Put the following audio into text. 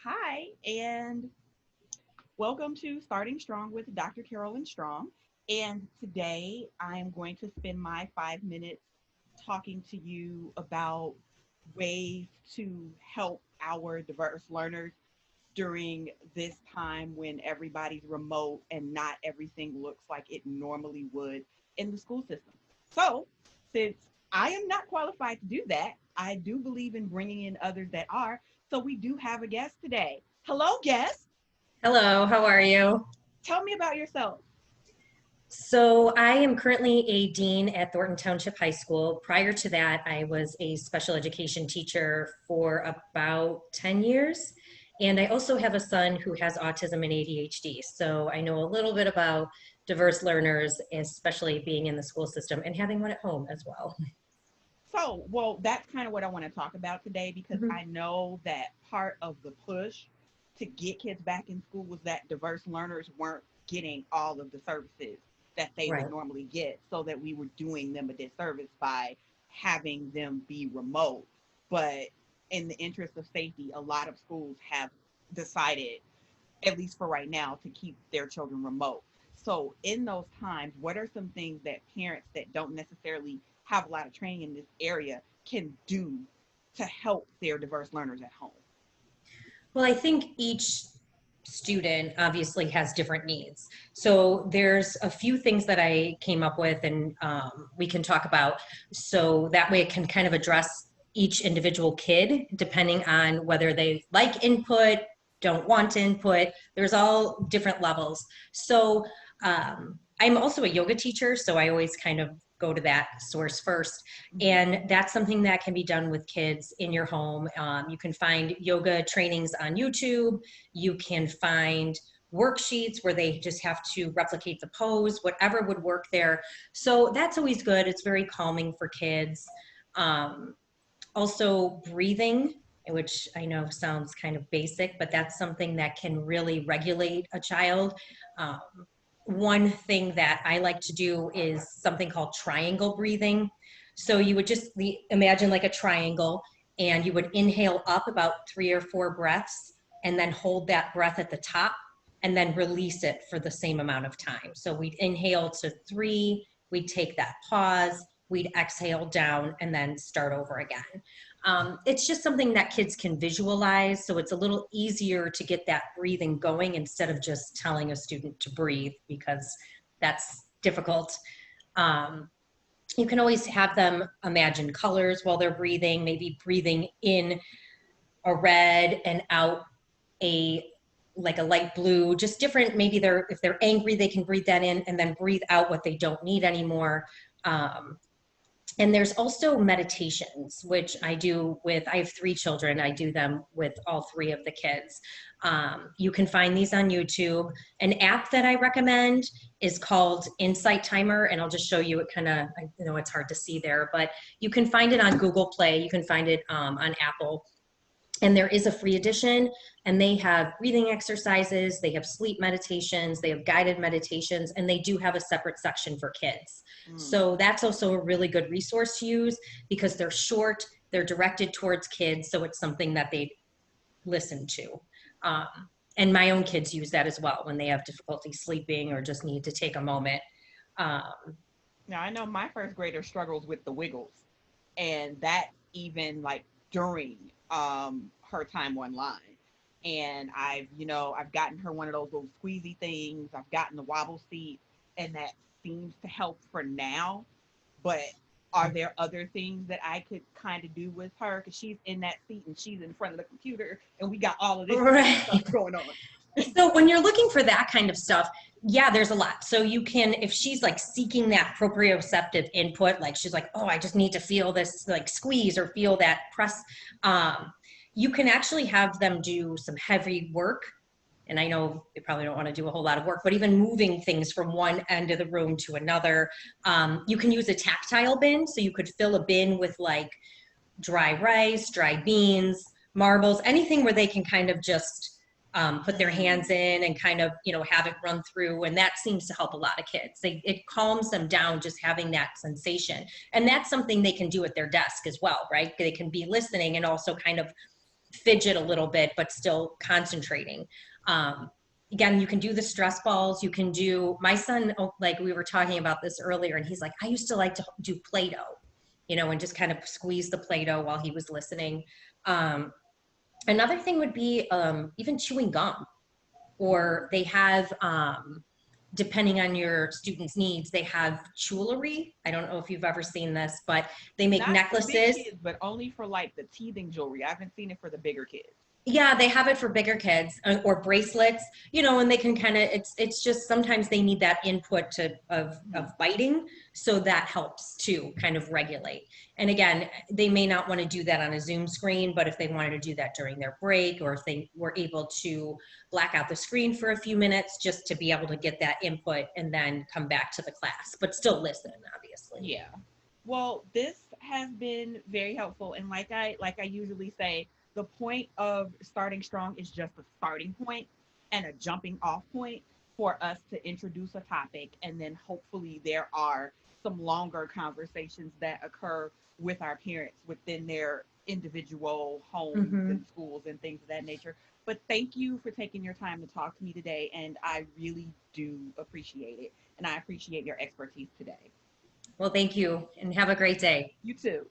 Hi, and welcome to Starting Strong with Dr. Carolyn Strong. And today I'm going to spend my 5 minutes talking to you about ways to help our diverse learners during this time when everybody's remote and not everything looks like it normally would in the school system. So, since I am not qualified to do that, I do believe in bringing in others that are. So, we do have a guest today. Hello, guest. Hello, how are you? Tell me about yourself. So I am currently a dean at Thornton Township High School. Prior to that, I was a special education teacher for about 10 years. And I also have a son who has autism and ADHD. So I know a little bit about diverse learners, especially being in the school system and having one at home as well. Well, that's kind of what I want to talk about today because Mhm. I know that part of the push to get kids back in school was that diverse learners weren't getting all of the services that they would Right. normally get, so that we were doing them a disservice by having them be remote. But in the interest of safety, a lot of schools have decided, at least for right now, to keep their children remote. So, in those times, what are some things that parents that don't necessarily have a lot of training in this area can do to help their diverse learners at home? Well, I think each student obviously has different needs. So there's a few things that I came up with and we can talk about. So that way it can kind of address each individual kid depending on whether they like input, don't want input. There's all different levels. So I'm also a yoga teacher, so I always kind of go to that source first. Mm-hmm. And that's something that can be done with kids in your home. You can find yoga trainings on YouTube. You can find worksheets where they just have to replicate the pose, whatever would work there. So that's always good. It's very calming for kids. Um, Also, breathing, which I know sounds kind of basic, but that's something that can really regulate a child. Um, One thing that I like to do is something called triangle breathing. So you would just imagine like a triangle, and you would inhale up about 3 or 4 breaths, and then hold that breath at the top, and then release it for the same amount of time. So we'd inhale to 3, we'd take that pause, we'd exhale down, and then start over again. It's just something that kids can visualize, so it's a little easier to get that breathing going instead of just telling a student to breathe, because that's difficult. Um, you can always have them imagine colors while they're breathing, maybe breathing in a red and out a like a light blue, just different. Maybe if they're angry, they can breathe that in and then breathe out what they don't need anymore. Um, and there's also meditations, which I have 3 children. I do them with all 3 of the kids. You can find these on YouTube. An app that I recommend is called Insight Timer, and I'll just show you it I know it's hard to see there, but you can find it on Google Play. You can find it on Apple. And there is a free edition, and they have breathing exercises, they have sleep meditations, they have guided meditations, and they do have a separate section for kids. Mm. So that's also a really good resource to use because they're short, they're directed towards kids, so it's something that they listen to. Um, and my own kids use that as well when they have difficulty sleeping or just need to take a moment. Um, Now, I know my first grader struggles with the wiggles, and that even like during her time online. And I've gotten her one of those little squeezy things. I've gotten the wobble seat, and that seems to help for now. But are there other things that I could kind of do with her? Because she's in that seat and she's in front of the computer, and we got all of this stuff right. going on. So when you're looking for that kind of stuff, yeah, there's a lot. So you can, if she's like seeking that proprioceptive input, like she's like, oh, I just need to feel this like squeeze or feel that press, um, you can actually have them do some heavy work. And I know they probably don't want to do a whole lot of work, but even moving things from one end of the room to another. You can use a tactile bin. So you could fill a bin with like dry rice, dry beans, marbles, anything where they can kind of just put their Mm. hands in and kind of, have it run through. And that seems to help a lot of kids. It calms them down just having that sensation. And that's something they can do at their desk as well, right? They can be listening and also kind of fidget a little bit, but still concentrating. Again, you can do the stress balls. You can do, my son, like we were talking about this earlier, and he's like, I used to like to do Play-Doh, and just kind of squeeze the Play-Doh while he was listening. Um, Another thing would be even chewing gum, or they have, depending on your students' needs, they have jewelry. I don't know if you've ever seen this, but they make Not for big necklaces. kids, but only for like the teething jewelry. I haven't seen it for the bigger kids. Yeah, they have it for bigger kids, or bracelets, and they can kind of, it's just sometimes they need that input of Mhm. biting, so that helps to kind of regulate. And again, they may not want to do that on a Zoom screen, but if they wanted to do that during their break, or if they were able to black out the screen for a few minutes just to be able to get that input and then come back to the class, but still listen, obviously. Yeah. Well, this has been very helpful, and like I usually say, the point of starting strong is just a starting point and a jumping off point for us to introduce a topic, and then hopefully there are some longer conversations that occur with our parents within their individual homes Mm-hmm. and schools and things of that nature. But thank you for taking your time to talk to me today, and I really do appreciate it, and I appreciate your expertise today. Well, thank you, and have a great day. You too.